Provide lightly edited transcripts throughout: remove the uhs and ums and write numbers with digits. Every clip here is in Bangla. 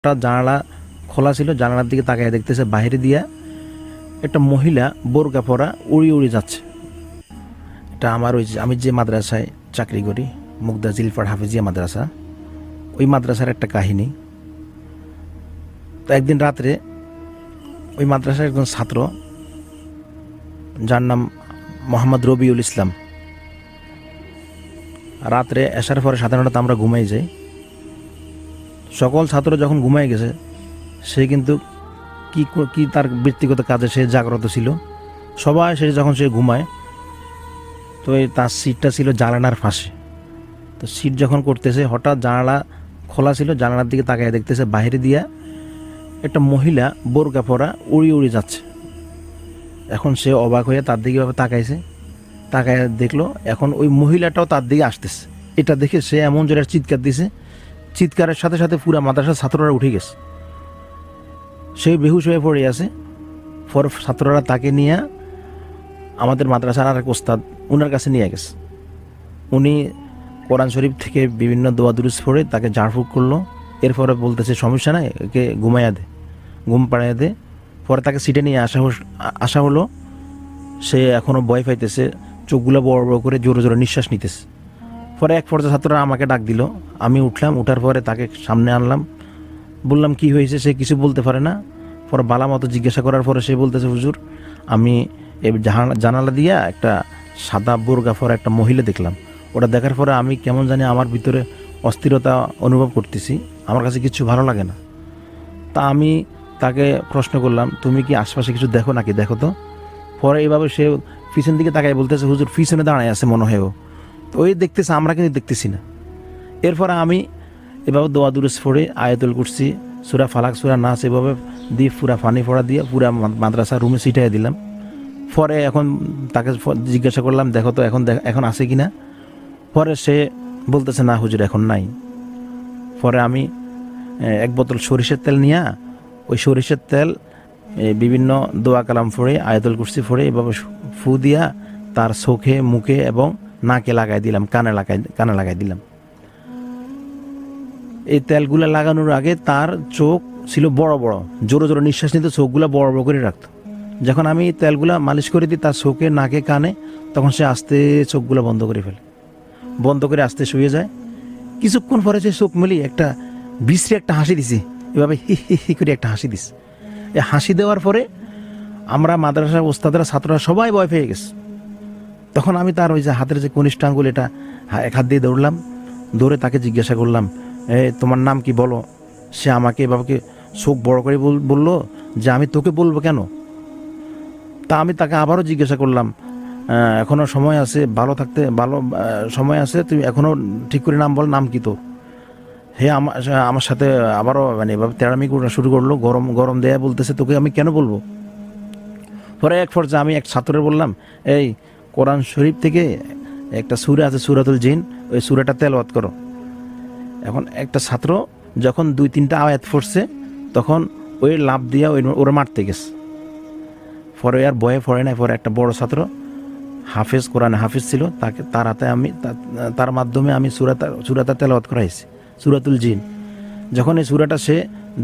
একটা জানালা খোলা ছিল, জানালার দিকে তাকায় দেখতেছে বাইরে দিয়া একটা মহিলা বোরকা পরা উড়ি উড়ি যাচ্ছে। এটা আমার আমি যে মাদ্রাসায় চাকরি করি, মুগদা জিলফার হাফিজিয়া মাদ্রাসা, ওই মাদ্রাসার একটা কাহিনী। তো একদিন রাত্রে ওই মাদ্রাসার একজন ছাত্র, যার নাম মোহাম্মদ রবিউল ইসলাম, রাত্রে এসার পরে সাধারণত আমরা ঘুমাই যাই। সকল ছাত্র যখন ঘুমাই গেছে, সে কিন্তু কি তার ব্যক্তিগত কাজে সে জাগ্রত ছিল। সবাই যখন সে ঘুমায়, তো তার সিটটা ছিল জানালার পাশে। তো সিট যখন করতেছে, হঠাৎ জানালা খোলা ছিল, জানালার দিকে তাকায় দেখতেছে বাইরে দিয়া একটা মহিলা বোরকা পরা উড়ি উড়ি যাচ্ছে। এখন সে অবাক হয়ে তার দিকে তাকাইছে, তাকায় দেখলো এখন ওই মহিলাটাও তার দিকে আসতেছে। এটা দেখে সে এমন জোরে চিৎকার দিছে, চিৎকারের সাথে সাথে পুরা মাদ্রাসার ছাত্ররা উঠে গেছে। সে বেহুশ হয়ে পড়ে আছে। পরে ছাত্ররা তাকে নিয়ে আমাদের মাদ্রাসার আর এক ওস্তাদ উনার কাছে নিয়ে গেছে। উনি কোরআন শরীফ থেকে বিভিন্ন দোয়া দুরুস পড়ে তাকে ঝাড়ফুঁক করলো। এরপরে বলতেছে সমস্যা নাই, একে ঘুমাইয়া দে, ঘুম পাড়াইয়া দে। পরে তাকে সিটে নিয়ে আসা হলো। সে এখনও ভয় পাইতেছে, চোখগুলো বড় বড় করে জোরে জোরে নিঃশ্বাস নিতেছে। পরে এক পর্যায়ে ছাত্ররা আমাকে ডাক দিল, আমি উঠলাম। উঠার পরে তাকে সামনে আনলাম, বললাম কি হয়েছে। সে কিছু বলতে পারে না। পরে বালা মতো জিজ্ঞাসা করার পরে সে বলতেছে, হুজুর আমি এই জানালা দিয়া একটা সাদা বোরকা পরা একটা মহিলা দেখলাম। ওটা দেখার পরে আমি কেমন জানি আমার ভিতরে অস্থিরতা অনুভব করতেছি, আমার কাছে কিছু ভালো লাগে না। তা আমি তাকে প্রশ্ন করলাম, তুমি কি আশপাশে কিছু দেখো নাকি, দেখো তো। পরে এইভাবে সে পিছন দিকে তাকায় বলতেছে, হুজুর পিছনে দাঁড়ায় আছে মনে হয় ও। তো ওই দেখতেছে, আমরা কিন্তু দেখতেছি না। এরপরে আমি এভাবে দোয়া দুরুস পড়ে আয়াতুল কুরসি, সূরা ফালাক, সূরা নাস এভাবে দিয়ে পুরা পানি পড়া দিয়ে পুরা মাদ্রাসা রুমে ছিটাই দিলাম। পরে এখন তাকে জিজ্ঞাসা করলাম, দেখো তো এখন আছে কি না। পরে সে বলতেছে, না হুজুর এখন নাই। পরে আমি এক বোতল সরিষার তেল নিয়ে ওই সরিষার তেল বিভিন্ন দোয়া কালাম পড়ে আয়াতুল কুরসি পড়ে এভাবে ফু দিয়া তার চোখে, মুখে এবং নাকে লাগাই দিলাম, কানে লাগাই দিলাম। এই তেলগুলা লাগানোর আগে তার চোখ ছিল বড় বড়, জোরে জোরে নিঃশ্বাস নিতে চোখগুলা বড় বড় করে রাখতো। যখন আমি তেলগুলা মালিশ করে দিই তার চোখে, নাকে, কানে, তখন সে আস্তে চোখগুলো বন্ধ করে ফেলে, বন্ধ করে আস্তে শুয়ে যায়। কিছুক্ষণ পরে সে চোখ মেলি একটা বিশ্রী একটা হাসি দিছে, এভাবে হি হি হি করে একটা হাসি দিছে। এই হাসি দেওয়ার পরে আমরা মাদ্রাসার ওস্তাদরা, ছাত্ররা সবাই ভয় পেয়ে গেছে। তখন আমি তার ওই যে হাতের যে কনিষ্ঠ আঙ্গুল, এটা এক হাত দিয়ে দৌড়লাম, দৌড়ে তাকে জিজ্ঞাসা করলাম, তোমার নাম কি বলো। সে আমাকে বাবাকে চোখ বড় করে বললো যে আমি তোকে বলবো কেন। তা আমি তাকে আবারও জিজ্ঞাসা করলাম, এখনও সময় আছে, ভালো থাকতে ভালো সময় আছে, তুমি এখনও ঠিক করে নাম বল, নাম কি তোর। হে আমার সাথে আবারও মানে এভাবে তেড়ামি শুরু করলো, গরম দেয়া বলতেছে, তোকে আমি কেন বলবো। পরে এক পর্যায়ে আমি এক ছাত্রের বললাম, এই কোরআন শরীফ থেকে একটা সূরা আছে, সূরাতুল জিন, ওই সূরাটা তেলাওয়াত করো। এখন একটা ছাত্র যখন 2-3টা আয়াত পড়ছে, তখন ওই লাভ দিয়া ওরা মারতে গেছে। পরে আর ভয়ে পড়ে নাই। পরে একটা বড় ছাত্র হাফেজ, কোরআনে হাফেজ ছিল, তার হাতে আমি তার মাধ্যমে আমি সূরাটা তেলাওয়াত করাইছি, সূরাতুল জিন। যখন এই সূরাটা সে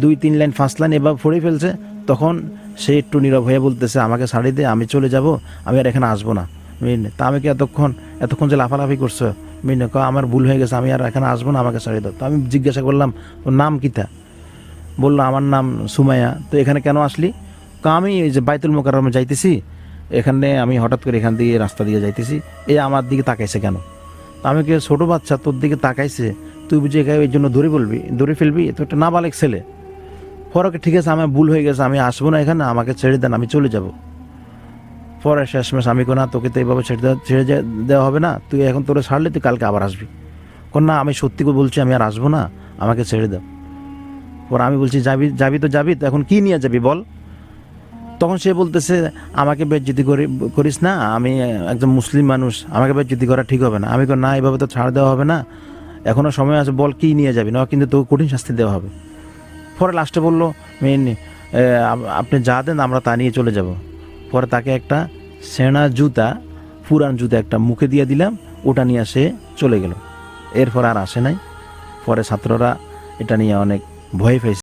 2-3 লাইন 5 লাইন এভাবে পড়ে ফেলছে, তখন সে একটু নীরব হয়ে বলতেছে, আমাকে ছাড়ি দে, আমি চলে যাব, আমি আর এখানে আসবো না। তা আমি কি এতক্ষণ যে লাফালাফি করছো, আমার ভুল হয়ে গেছে, আমি আর এখানে আসবো না, আমাকে ছাড়ি দাও। তো আমি জিজ্ঞাসা করলাম, তোর নাম কিতা। বললো, আমার নাম সুমাইয়া। তো এখানে কেন আসলি। আমি এই যে বাইতুল মোকাররমে যাইতেছি, এখানে আমি হঠাৎ করে এখান দিয়ে রাস্তা দিয়ে যাইতেছি, এই আমার দিকে তাকাইছে কেন। আমি কি ছোটো বাচ্চা, তোর দিকে তাকাইছে, তুই বুঝে এখানে এই জন্য ধরে ফেলবি, তো একটা নাবালেক ছেলে। পরে ঠিক আছে, আমার ভুল হয়ে গেছে, আমি আসবো না এখানে, আমাকে ছেড়ে দেন, আমি চলে যাব। পরে শেষমেশ আমি না, তোকে তো এইভাবে ছেড়ে দেওয়া হবে না, তুই এখন তোরে ছাড়লে তুই কালকে আবার আসবি। না, আমি সত্যি করে বলছি, আমি আর আসবো না, আমাকে ছেড়ে দাও। পরে আমি বলছি, যাবি তো যাবি, তো এখন কি নিয়ে যাবি বল। তখন সে বলতেছে, আমাকে বেজ্জতি করিস না, আমি একজন মুসলিম মানুষ, আমাকে বেজ্জতি করা ঠিক হবে না। আমি না, এইভাবে তো ছাড় দেওয়া হবে না, এখনও সময় আছে, বল কি নিয়ে যাবি, না কিন্তু তোকে কঠিন শাস্তি দেওয়া হবে। পরে লাস্টে বললো, আপনি যা দেন আমরা তা নিয়ে চলে যাব। পরে তাকে একটা সেনা জুতা, পুরান জুতা একটা মুখে দিয়ে দিলাম, ওটা নিয়ে সে চলে গেল। এরপর আর আসে নাই। পরে ছাত্ররা এটা নিয়ে অনেক ভয় পেয়েছে।